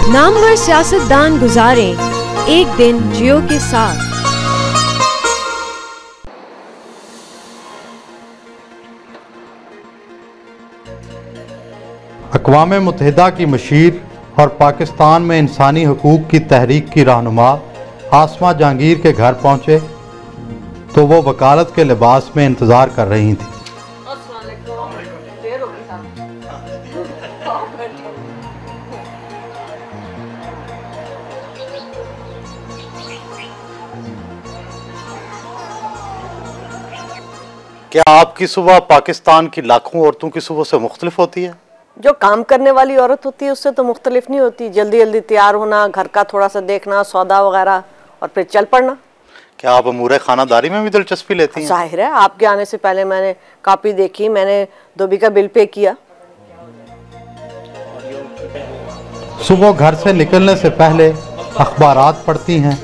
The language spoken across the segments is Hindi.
नामवर सियासतदान गुजारें एक दिन जियो के साथ। अक़वाम मुत्तहिदा की मशीर और पाकिस्तान में इंसानी हकूक़ की तहरीक की रहनुमा आसमा जहांगीर के घर पहुँचे तो वो वकालत के लिबास में इंतज़ार कर रही थी। क्या आपकी सुबह पाकिस्तान की लाखों औरतों की सुबह से मुख्तलिफ होती है? जो काम करने वाली औरत होती है उससे तो मुख्तलिफ नहीं होती। जल्दी जल्दी तैयार होना, घर का थोड़ा सा देखना, सौदा वगैरह, और फिर चल पड़ना। क्या आप अमूरे खानादारी में भी दिलचस्पी लेती हैं? जाहिर है, आपके आने से पहले मैंने कॉपी देखी, मैंने धोबी का बिल पे किया। सुबह घर से निकलने से पहले अखबारात पढ़ती हैं,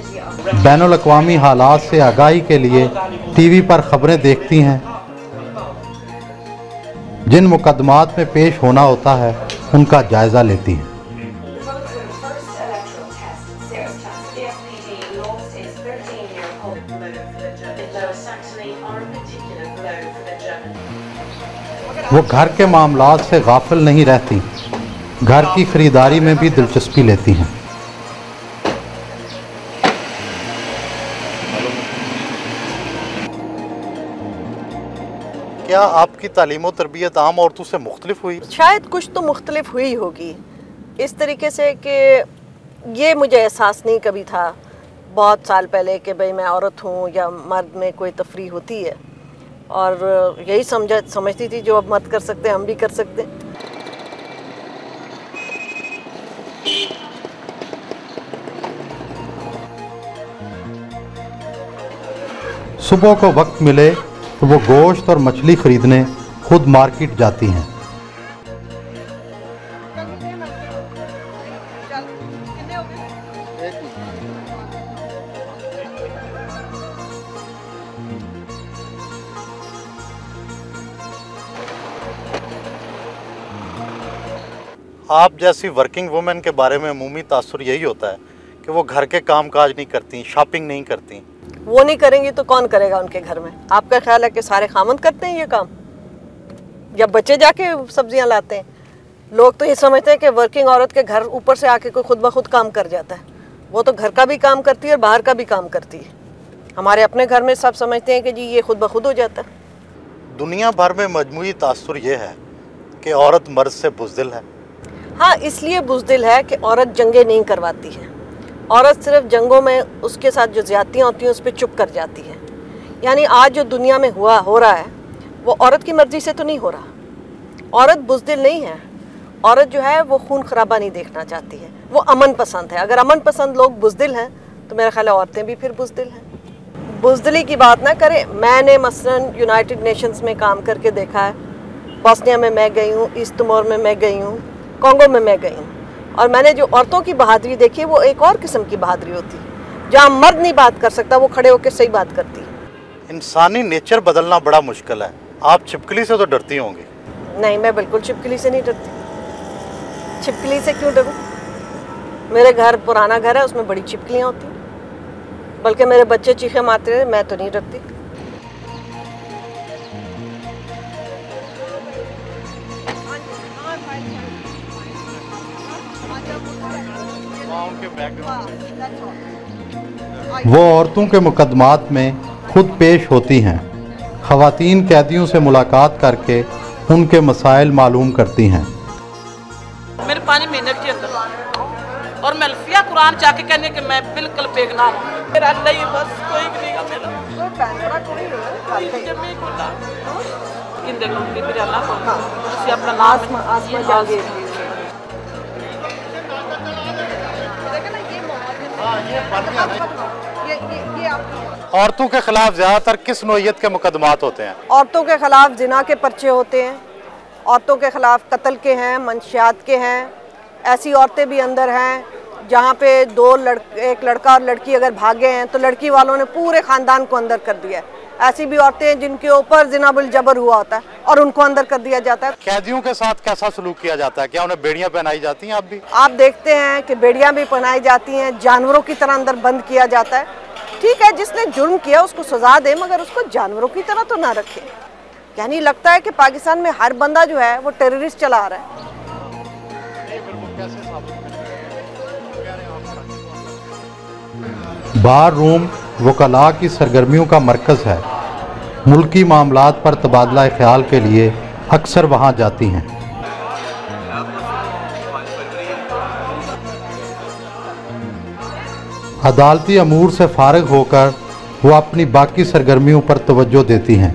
बैनुल अक़वामी हालात से आगाही के लिए टीवी पर खबरें देखती हैं, जिन मुकदमात में पेश होना होता है उनका जायज़ा लेती हैं। वो घर के मामलात से गाफिल नहीं रहती, घर की खरीदारी में भी दिलचस्पी लेती हैं। क्या आपकी तालीम और तरबियत आम औरतों से मुख्तलिफ हुई? शायद कुछ तो मुख्तलिफ हुई होगी, इस तरीके से कि ये मुझे एहसास नहीं कभी था बहुत साल पहले कि भाई मैं औरत हूँ या मर्द में कोई तफरी होती है, और यही समझती थी जो अब मर्द कर सकते हम भी कर सकते। सुबह को वक्त मिले तो वो गोश्त और मछली खरीदने खुद मार्केट जाती हैं। आप जैसी वर्किंग वुमेन के बारे में अमूमी तासुर यही होता है कि वो घर के काम काज नहीं करती, शॉपिंग नहीं करती। वो नहीं करेंगी तो कौन करेगा उनके घर में? आपका ख्याल है कि सारे खामन करते हैं ये काम, या बच्चे जाके सब्जियां लाते हैं? लोग तो ये समझते हैं कि वर्किंग औरत के घर ऊपर से आके कोई खुद ब खुद काम कर जाता है। वो तो घर का भी काम करती है और बाहर का भी काम करती है। हमारे अपने घर में सब समझते हैं कि जी ये खुद ब खुद हो जाता है। दुनिया भर में मजमूई तासुर ये है कि औरत मर्द से बुज़दिल है। हाँ, इसलिए बुज़दिल है कि औरत जंगें नहीं करवाती है। औरत सिर्फ जंगों में उसके साथ जो ज़्यादतियाँ होती हैं उस पर चुप कर जाती है। यानी आज जो दुनिया में हो रहा है वो औरत की मर्ज़ी से तो नहीं हो रहा। औरत बुज़दिल नहीं है, औरत जो है वो खून खराबा नहीं देखना चाहती है, वो अमन पसंद है। अगर अमन पसंद लोग बुज़दिल हैं तो मेरा ख्याल है औरतें भी फिर बुज़दिल हैं। बुज़दिली की बात ना करें। मैंने मसलन यूनाइटेड नेशंस में काम करके देखा है, बॉस्निया में मैं गई हूँ, ईस्ट तिमोर में मैं गई हूँ, कॉन्गो में मैं गई हूँ, और मैंने जो औरतों की बहादुरी देखी वो एक और किस्म की बहादुरी होती है। जहाँ मर्द नहीं बात कर सकता वो खड़े होकर सही बात करती है। इंसानी नेचर बदलना बड़ा मुश्किल है। आप छिपकली से तो डरती होंगी? नहीं, मैं बिल्कुल छिपकली से नहीं डरती। छिपकली से क्यों डरूं? मेरे घर पुराना घर है, उसमें बड़ी छिपकलियाँ होती हैं, बल्कि मेरे बच्चे चीखे मारते रहे, मैं तो नहीं डरती। वो औरतों के मुकदमात में खुद पेश होती हैं, ख़वातीन कैदियों से मुलाकात करके उनके मसाइल मालूम करती हैं। मेरे 5 महीने के अंदर, और मैं अल्फिया कुरान जाके कहने कि मैं बिल्कुल बेगनाम हूँ। मेरा अल्लाह ही बस, कोई नहीं है मेरा। ਤੁਸੀਂ ਆਪਣਾ ਨਾਮ आसमा जागीर। औरतों के खिलाफ ज़्यादातर किस नौइयत के मुकदमात होते हैं? औरतों के खिलाफ जिना के पर्चे होते हैं, औरतों के खिलाफ कत्ल के हैं, मंशियात के हैं। ऐसी औरतें भी अंदर हैं जहाँ पे एक लड़का और लड़की अगर भागे हैं तो लड़की वालों ने पूरे ख़ानदान को अंदर कर दिया है। ऐसी भी औरतें हैं जिनके ऊपर जिना बिल जबर हुआ होता है और उनको अंदर कर दिया जाता है। कैदियों के साथ कैसा सलूक किया जाता है? क्या उन्हें बेड़ियां पहनाई जाती हैं? आप देखते हैं कि बेड़ियां भी पहनाई जाती हैं, जानवरों की तरह अंदर बंद किया जाता है। ठीक है, जिसने जुर्म किया उसको सजा दे, मगर उसको जानवरों की तरह तो ना रखे। यानी लगता है कि पाकिस्तान में हर बंदा जो है वो टेररिस्ट चला रहा है। बार रूम वकला की सरगर्मियों का मरकज़ है। मुल्की मामलात पर तबादला ख्याल के लिए अक्सर वहाँ जाती हैं। अदालती अमूर से फारिग होकर वो अपनी बाकी सरगर्मियों पर तवज्जो देती हैं।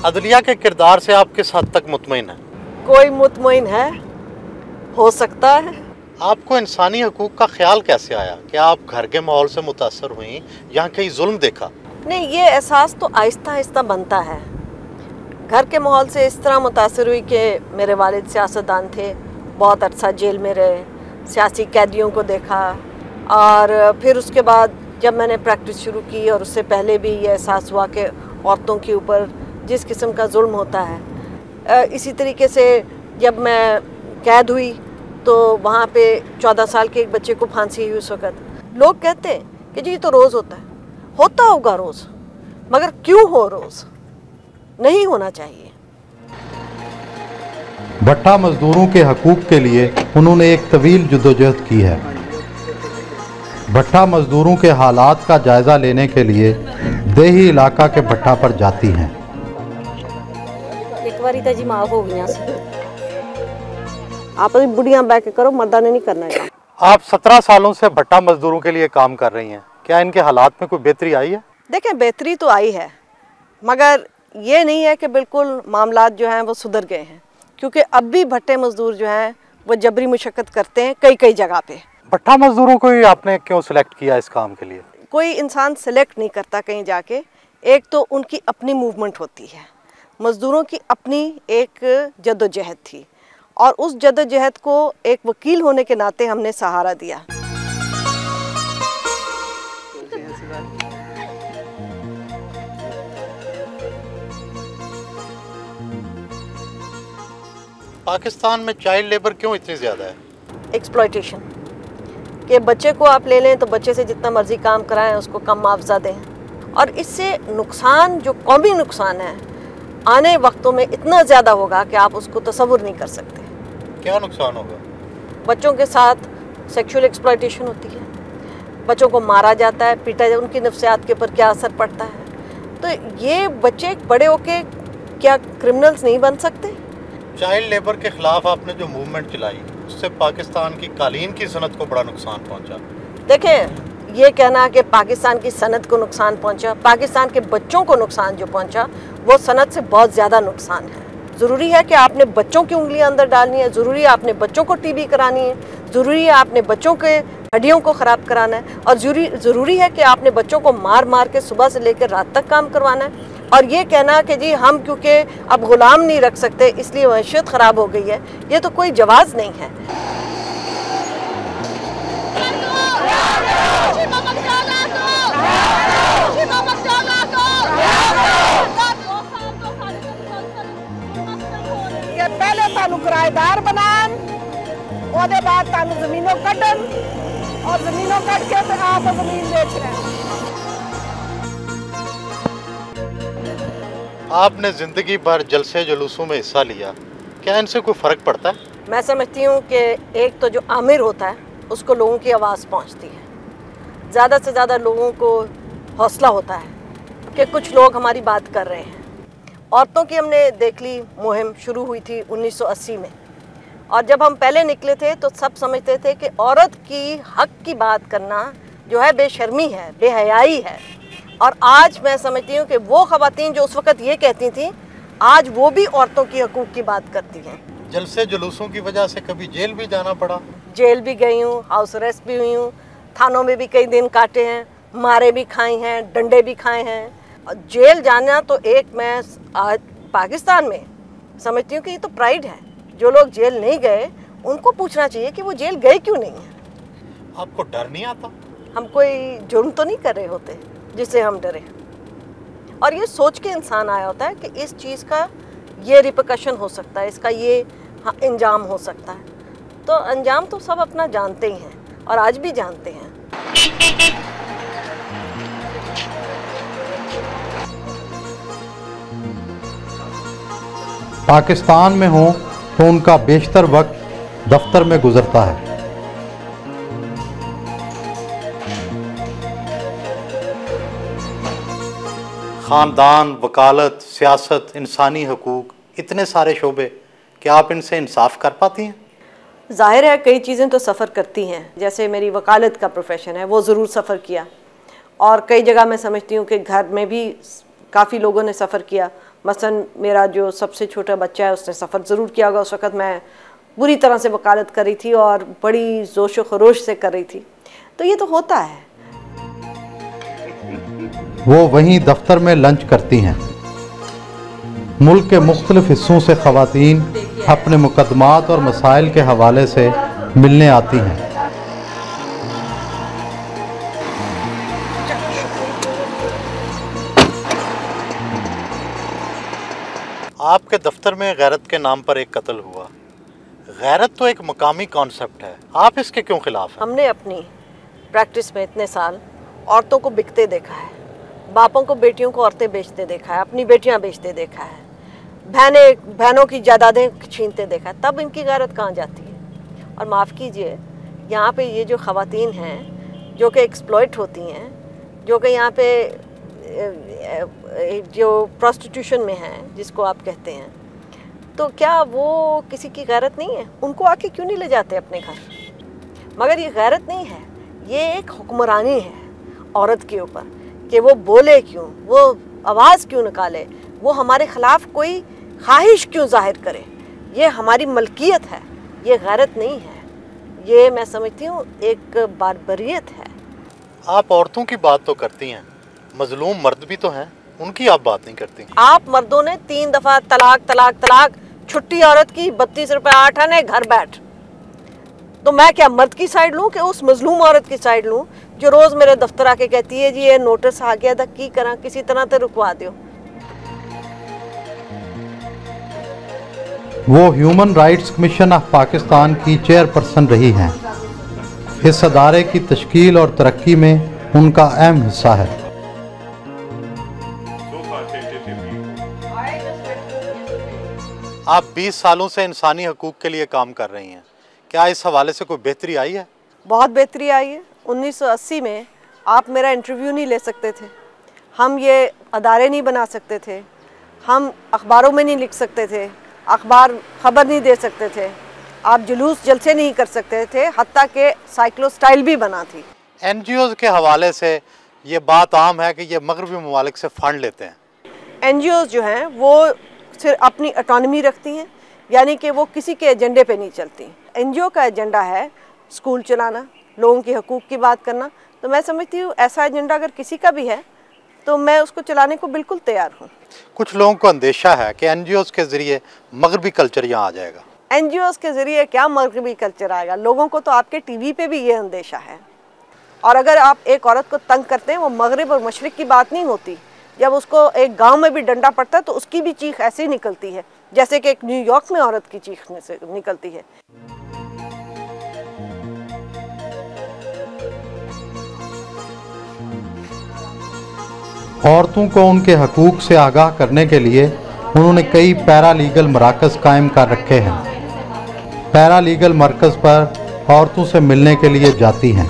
अदलिया के किरदार से आप किस हद तक मुतमईन हैं? कोई मुतमईन है, हो सकता है। आपको इंसानी हकूक़ का ख्याल कैसे आया? क्या आप घर के माहौल से मुतासर हुई, यहाँ कहीं जुल्म देखा? नहीं, ये एहसास तो आहिस्ता आहिस्ता बनता है। घर के माहौल से इस तरह मुतासर हुई कि मेरे वालिद सियासतदान थे, बहुत अरसा जेल में रहे, सियासी कैदियों को देखा, और फिर उसके बाद जब मैंने प्रैक्टिस शुरू की और उससे पहले भी ये एहसास हुआ कि औरतों के ऊपर जिस किस्म का जुल्म होता है। इसी तरीके से जब मैं कैद हुई तो वहाँ पे 14 साल के एक बच्चे को फांसी हुई। उस वक़्त लोग कहते हैं कि जी तो रोज़ होता होगा रोज़, मगर क्यों हो रोज़? नहीं होना चाहिए। भट्टा मजदूरों के हकूक़ के लिए उन्होंने एक तवील जद्दोजहद की है। भट्टा मजदूरों के हालात का जायज़ा लेने के लिए देही इलाका के भट्टा पर जाती हैं। एक बारी तो जी माफ हो गई, आप अभी बुढ़ियाँ बैठ के करो, मर्दा ने नहीं करना है। आप 17 सालों से भट्टा मजदूरों के लिए काम कर रही हैं, क्या इनके हालात में कोई बेहतरी आई है? देखें, बेहतरी तो आई है, मगर ये नहीं है कि बिल्कुल मामलात जो हैं वो सुधर गए हैं, क्योंकि अब भी भट्टे मजदूर जो हैं वो जबरी मुशक्कत करते हैं कई जगह पे। भट्टा मजदूरों को ही आपने क्यों सिलेक्ट किया इस काम के लिए? कोई इंसान सिलेक्ट नहीं करता कहीं जाके। एक तो उनकी अपनी मूवमेंट होती है, मजदूरों की अपनी एक जद्दोजहद थी, और उस जद्दोजहद को एक वकील होने के नाते हमने सहारा दिया। पाकिस्तान में चाइल्ड लेबर क्यों इतनी ज़्यादा है? एक्सप्लॉयटेशन के बच्चे को आप ले लें तो बच्चे से जितना मर्जी काम कराएं उसको कम मुआवजा दें, और इससे नुकसान, जो कौमी नुकसान है, आने वक्तों में इतना ज़्यादा होगा कि आप उसको तसव्वुर नहीं कर सकते। क्या नुकसान होगा? बच्चों के साथ सेक्सुअल एक्सप्लॉयटेशन होती है, बच्चों को मारा जाता है, पीटा जाता है, उनकी नफ्सियात के ऊपर क्या असर पड़ता है। तो ये बच्चे बड़े होके क्या क्रिमिनल्स नहीं बन सकते? चाइल्ड लेबर के खिलाफ आपने जो मूवमेंट चलाई उससे पाकिस्तान की कालीन की सनत को बड़ा नुकसान पहुंचा। देखें, ये कहना कि पाकिस्तान की सनत को नुकसान पहुंचा, पाकिस्तान के बच्चों को नुकसान जो पहुंचा वो सनत से बहुत ज़्यादा नुकसान है। ज़रूरी है कि आपने बच्चों की उंगलियां अंदर डालनी है, ज़रूरी है आपने बच्चों को टीबी करानी है, ज़रूरी है आपने बच्चों के हड्डियों को ख़राब कराना है, और ज़रूरी है कि आपने बच्चों को मार के सुबह से लेकर रात तक काम करवाना है। और ये कहना कि जी हम क्योंकि अब ग़ुलाम नहीं रख सकते इसलिए मैशत ख़राब हो गई है, ये तो कोई जवाज़ नहीं है। पहले तानू किराएदार बनान, ओदे बाद तानू जमीनों कटन, और जमीनों कट के तो आप जमीन बेच रहे हैं। आपने ज़िंदगी भर जलसे जुलूसों में हिस्सा लिया, क्या इनसे कोई फ़र्क पड़ता है? मैं समझती हूँ कि एक तो जो आमिर होता है उसको लोगों की आवाज़ पहुँचती है, ज़्यादा से ज़्यादा लोगों को हौसला होता है कि कुछ लोग हमारी बात कर रहे हैं। औरतों की हमने देख ली मुहिम शुरू हुई थी 1980 में, और जब हम पहले निकले थे तो सब समझते थे कि औरत की हक की बात करना जो है बेशर्मी है, बेहयाई है, और आज मैं समझती हूँ कि वो ख़वातीन जो उस वक़्त ये कहती थी, आज वो भी औरतों की हकूक़ की बात करती हैं। जलसे जुलूसों की वजह से कभी जेल भी जाना पड़ा? जेल भी गई हूँ, हाउस अरेस्ट भी हुई हूँ, थानों में भी कई दिन काटे हैं, मारे भी खाए हैं, डंडे भी खाए हैं। और जेल जाना तो एक, मैं आज पाकिस्तान में समझती हूँ कि ये तो प्राइड है। जो लोग जेल नहीं गए उनको पूछना चाहिए कि वो जेल गए क्यों नहीं हैं। आपको डर नहीं आता? हम कोई जुर्म तो नहीं कर रहे होते जिससे हम डरे। और ये सोच के इंसान आया होता है कि इस चीज़ का ये रिपरकशन हो सकता है, इसका ये अंजाम हो सकता है। तो अंजाम तो सब अपना जानते ही हैं और आज भी जानते हैं। पाकिस्तान में हो तो उनका बेशतर वक्त दफ्तर में गुजरता है। ख़ानदान, वकालत, सियासत, इंसानी हकूक़, इतने सारे शोबे, क्या आप इनसे इंसाफ कर पाती हैं? ज़ाहिर है कई चीज़ें तो सफ़र करती हैं। जैसे मेरी वकालत का प्रोफेशन है, वो ज़रूर सफ़र किया। और कई जगह मैं समझती हूँ कि घर में भी काफ़ी लोगों ने सफ़र किया। मसलन मेरा जो सबसे छोटा बच्चा है उसने सफ़र ज़रूर किया होगा। उस वक़्त मैं बुरी तरह से वकालत कर रही थी और बड़ी जोश व खरोश से कर रही थी। तो ये तो होता है। वो वहीं दफ्तर में लंच करती हैं। मुल्क के मुख्तलिफ हिस्सों से ख़वातीन अपने मुकदमात और मसाइल के हवाले से मिलने आती हैं। आपके दफ्तर में गैरत के नाम पर एक कत्ल हुआ। गैरत तो एक मकामी कॉन्सेप्ट है, आप इसके क्यों खिलाफ हैं? हमने अपनी प्रैक्टिस में इतने साल औरतों को बिकते देखा है, बापों को बेटियों को औरतें बेचते देखा है, अपनी बेटियां बेचते देखा है, बहनों की जायदादें छीनते देखा है। तब इनकी गैरत कहाँ जाती है? और माफ़ कीजिए, यहाँ पे ये जो ख़वातीन हैं जो कि एक्सप्लॉइट होती हैं, जो कि यहाँ पे जो प्रोस्टिट्यूशन में हैं जिसको आप कहते हैं, तो क्या वो किसी की गैरत नहीं है? उनको आके क्यों नहीं ले जाते अपने घर? मगर ये गैरत नहीं है, ये एक हुक्मरानी है औरत के ऊपर कि वो बोले क्यों, वो आवाज़ क्यों निकाले, वो हमारे ख़िलाफ़ कोई ख्वाहिश क्यों जाहिर करे। ये हमारी मलकियत है, ये गैरत नहीं है। ये मैं समझती हूँ एक बारबरियत है। आप औरतों की बात तो करती हैं, मजलूम मर्द भी तो हैं, उनकी आप बात नहीं करती। आप मर्दों ने 3 दफ़ा तलाक तलाक तलाक, छुट्टी औरत की 32 रुपये 8 आने, घर बैठ। तो मैं क्या मर्द की साइड लूँ कि उस मजलूम औरत की साइड लूँ जो रोज़ मेरे दफ्तर आके कहती है जी ये नोटिस आ गया था, की करा, किसी तरह से रुकवा दो। वो human rights commission of Pakistan की चेयरपर्सन रही हैं। इस अदारे की तश्कील और तरक्की में उनका अहम हिस्सा है। आप 20 सालों से इंसानी हकूक़ के लिए काम कर रही हैं, क्या इस हवाले से कोई बेहतरी आई है? बहुत बेहतरी आई है। 1980 में आप मेरा इंटरव्यू नहीं ले सकते थे, हम ये अदारे नहीं बना सकते थे, हम अखबारों में नहीं लिख सकते थे, अखबार खबर नहीं दे सकते थे, आप जुलूस जलसे नहीं कर सकते थे, हत्ता के साइक्लो स्टाइल भी बना थी। NGOs के हवाले से ये बात आम है कि ये मगरबी ममालिक से फंड लेते हैं। NGOs जो हैं वो सिर्फ अपनी ऑटोनॉमी रखती हैं, यानी कि वो किसी के एजेंडे पे नहीं चलती। NGO का एजेंडा है स्कूल चलाना, लोगों के हकूक़ की बात करना। तो मैं समझती हूँ ऐसा एजेंडा अगर किसी का भी है तो मैं उसको चलाने को बिल्कुल तैयार हूँ। कुछ लोगों को अंदेशा है कि NGOs के ज़रिए मगरबी कल्चर यहाँ आ जाएगा। NGOs के ज़रिए क्या मगरबी कल्चर आएगा? लोगों को तो आपके टीवी पे भी ये अंदेशा है। और अगर आप एक औरत को तंग करते हैं, वो मगरिब और मशरिक़ की बात नहीं होती। जब उसको एक गांव में भी डंडा पड़ता है तो उसकी भी चीख ऐसे ही निकलती है जैसे कि एक न्यूयॉर्क में औरत की चीख से निकलती है। औरतों को उनके हकूक़ से आगाह करने के लिए उन्होंने कई पैरालीगल मराकज़ कायम कर रखे हैं। पैरालीगल मरकज़ पर औरतों से मिलने के लिए जाती हैं।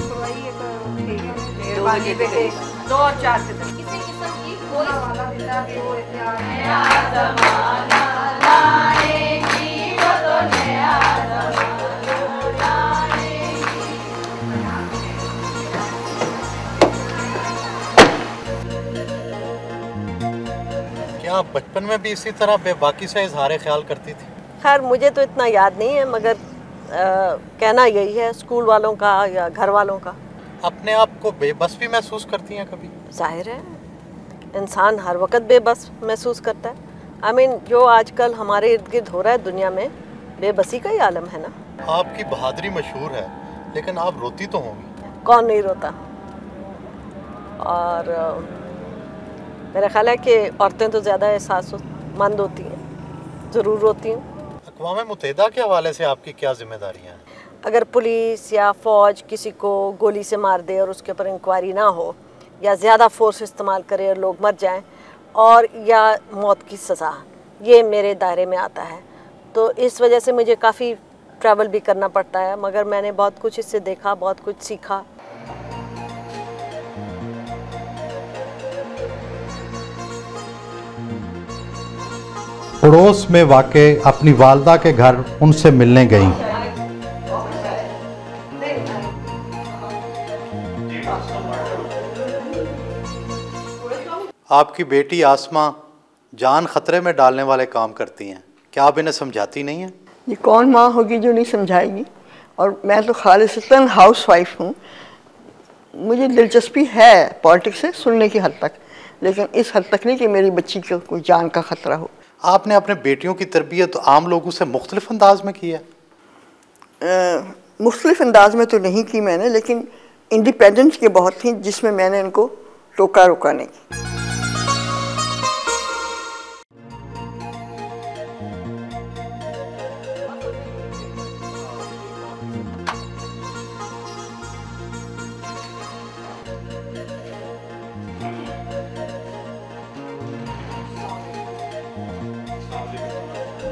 क्या आप बचपन में भी इसी तरह बेबाकी से इजहार ख्याल करती थी? खैर मुझे तो इतना याद नहीं है, मगर कहना यही है स्कूल वालों का या घर वालों का। अपने आप को बेबस भी महसूस करती हैं कभी? जाहिर है इंसान हर वक्त बेबस महसूस करता है। I mean, जो आजकल हमारे इर्द गिर्द हो रहा है दुनिया में, बेबसी का ही आलम है ना। आपकी बहादुरी मशहूर है, लेकिन आप रोती तो होंगी। कौन नहीं रोता। और मेरा ख्याल है कि औरतें तो ज़्यादा एहसासमंद होती हैं, ज़रूर रोती हैं। अक़वाम मुत्तहिदा के हवाले से आपकी क्या जिम्मेदारियाँ हैं? अगर पुलिस या फ़ौज किसी को गोली से मार दे और उसके ऊपर इंक्वायरी ना हो, या ज़्यादा फोर्स इस्तेमाल करे और लोग मर जाएं, और या मौत की सज़ा, ये मेरे दायरे में आता है। तो इस वजह से मुझे काफ़ी ट्रैवल भी करना पड़ता है, मगर मैंने बहुत कुछ इससे देखा, बहुत कुछ सीखा। पड़ोस में वाक़े अपनी वालदा के घर उनसे मिलने गईं। आपकी बेटी आसमा जान ख़तरे में डालने वाले काम करती हैं, क्या आप इन्हें समझाती नहीं हैं? ये कौन माँ होगी जो नहीं समझाएगी। और मैं तो खालिसतन हाउस वाइफ हूँ। मुझे दिलचस्पी है पॉलिटिक्स से सुनने की हद तक, लेकिन इस हद तक नहीं कि मेरी बच्ची को कोई जान का ख़तरा हो। आपने अपने बेटियों की तरबियत आम लोगों से मुख्तलिफ अंदाज में की है? मुख्तलिफ अंदाज में तो नहीं की मैंने, लेकिन इंडिपेंडेंस के बहुत थी जिसमें मैंने इनको टोका रोका नहीं।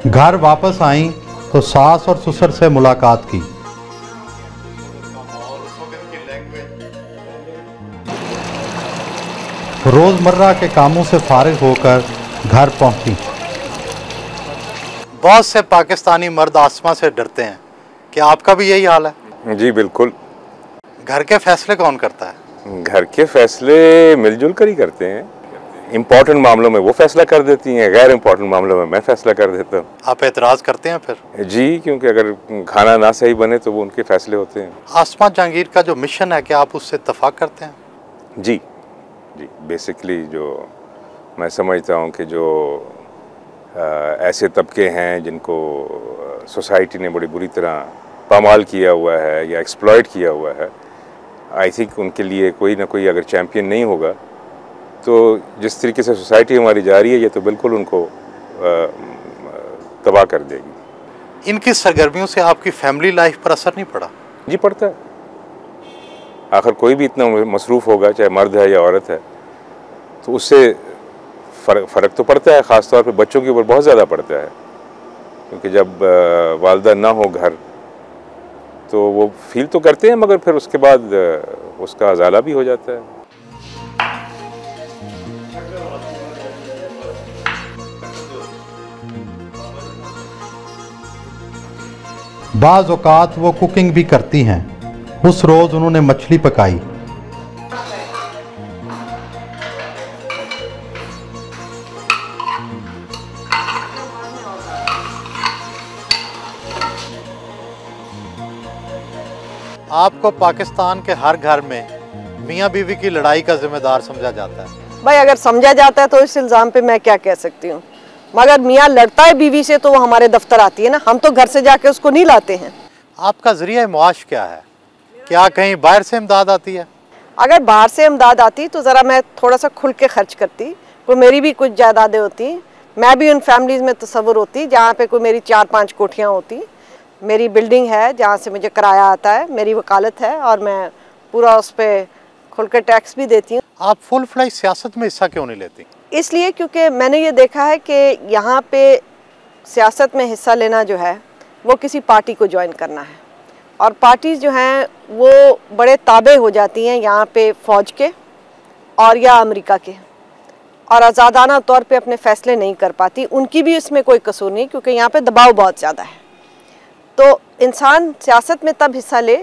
घर वापस आईं तो सास और ससुर से मुलाकात की। रोज़मर्रा के कामों से फारिग होकर घर पहुंची। बहुत से पाकिस्तानी मर्द आसमा से डरते हैं, क्या आपका भी यही हाल है? जी बिल्कुल। घर के फैसले कौन करता है? घर के फैसले मिलजुल कर ही करते हैं। इम्पोर्टेंट मामलों में वो फैसला कर देती हैं, गैर इम्पोर्टेंट मामलों में मैं फैसला कर देता हूँ। आप एतराज़ करते हैं फिर? जी, क्योंकि अगर खाना ना सही बने तो वो उनके फैसले होते हैं। आसमा जहांगीर का जो मिशन है, क्या आप उससे इत्तफाक करते हैं? जी जी, बेसिकली जो मैं समझता हूँ कि जो ऐसे तबके हैं जिनको सोसाइटी ने बड़ी बुरी तरह पामाल किया हुआ है या एक्सप्लॉइट किया हुआ है, आई थिंक उनके लिए कोई ना कोई अगर चैम्पियन नहीं होगा तो जिस तरीके से सोसाइटी हमारी जा रही है ये तो बिल्कुल उनको तबाह कर देगी। इनकी सरगर्मियों से आपकी फैमिली लाइफ पर असर नहीं पड़ा? जी पड़ता है। आखिर कोई भी इतना मसरूफ़ होगा, चाहे मर्द है या औरत है, तो उससे फ़र्क तो पड़ता है। ख़ास तौर पे बच्चों के ऊपर बहुत ज़्यादा पड़ता है, क्योंकि जब वालिदा ना हो घर तो वो फील तो करते हैं, मगर फिर उसके बाद उसका अज़ाला भी हो जाता है। बाज़ औक़ात वो कुकिंग भी करती हैं। उस रोज़ उन्होंने मछली पकाई। आपको पाकिस्तान के हर घर में मियाँ बीवी की लड़ाई का जिम्मेदार समझा जाता है। भाई अगर समझा जाता है तो इस इल्ज़ाम पे मैं क्या कह सकती हूँ, मगर मियाँ लड़ता है बीवी से तो वो हमारे दफ्तर आती है ना, हम तो घर से जाके उसको नहीं लाते हैं। आपका ज़रिया मुआश क्या है? क्या कहीं बाहर से इमदाद आती है? अगर बाहर से इमदाद आती तो ज़रा मैं थोड़ा सा खुल के खर्च करती, कोई मेरी भी कुछ जायदादें होती, मैं भी उन फैमिलीज़ में तसव्वुर होती जहाँ पे कोई मेरी 4-5 कोठियाँ होती। मेरी बिल्डिंग है जहाँ से मुझे किराया आता है, मेरी वकालत है और मैं पूरा उस पर खुल के टैक्स भी देती हूँ। आप फुल फ्लैश सियासत में हिस्सा क्यों नहीं लेती? इसलिए क्योंकि मैंने ये देखा है कि यहाँ पे सियासत में हिस्सा लेना जो है वो किसी पार्टी को ज्वाइन करना है, और पार्टीज़ जो हैं वो बड़े ताबे हो जाती हैं यहाँ पे फ़ौज के और या अमेरिका के, और आज़ादाना तौर पे अपने फ़ैसले नहीं कर पाती। उनकी भी इसमें कोई कसूर नहीं, क्योंकि यहाँ पे दबाव बहुत ज़्यादा है। तो इंसान सियासत में तब हिस्सा ले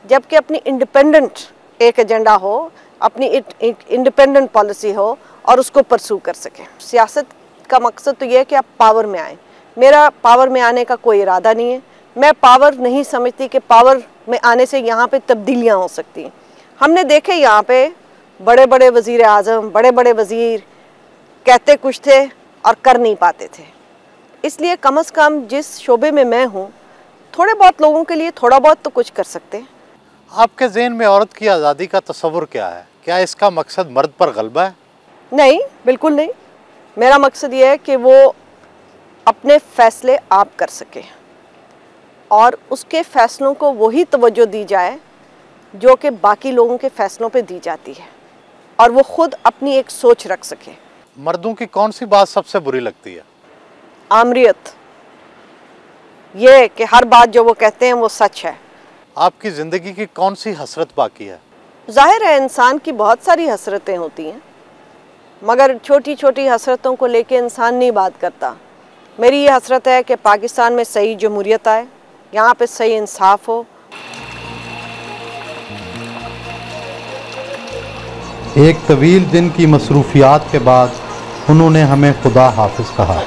जबकि अपनी इंडिपेंडेंट एक एजेंडा हो, अपनी इंडिपेंडेंट पॉलिसी हो और उसको परसू कर सके। सियासत का मकसद तो ये है कि आप पावर में आएँ। मेरा पावर में आने का कोई इरादा नहीं है। मैं पावर नहीं समझती कि पावर में आने से यहाँ पे तब्दीलियाँ हो सकती हैं। हमने देखे यहाँ पे बड़े बड़े वज़ीर आज़म, बड़े बड़े वज़ीर कहते कुछ थे और कर नहीं पाते थे। इसलिए कम से कम जिस शोबे में मैं हूँ, थोड़े बहुत लोगों के लिए थोड़ा बहुत तो कुछ कर सकते हैं। आपके ज़हन में औरत की आज़ादी का तस्वुर क्या है? क्या इसका मकसद मर्द पर गलबा है? नहीं, बिल्कुल नहीं। मेरा मकसद ये है कि वो अपने फ़ैसले आप कर सके और उसके फ़ैसलों को वही तवज्जो दी जाए जो कि बाकी लोगों के फ़ैसलों पे दी जाती है, और वो ख़ुद अपनी एक सोच रख सके। मर्दों की कौन सी बात सबसे बुरी लगती है? आमरियत, ये कि हर बात जो वो कहते हैं वो सच है। आपकी ज़िंदगी की कौन सी हसरत बाकी है? ज़ाहिर है इंसान की बहुत सारी हसरतें होती हैं, मगर छोटी छोटी हसरतों को लेके इंसान नहीं बात करता। मेरी ये हसरत है कि पाकिस्तान में सही जमहूरियत आए, यहाँ पे सही इंसाफ हो। एक तवील दिन की मसरूफियात के बाद उन्होंने हमें खुदा हाफिज़ कहा।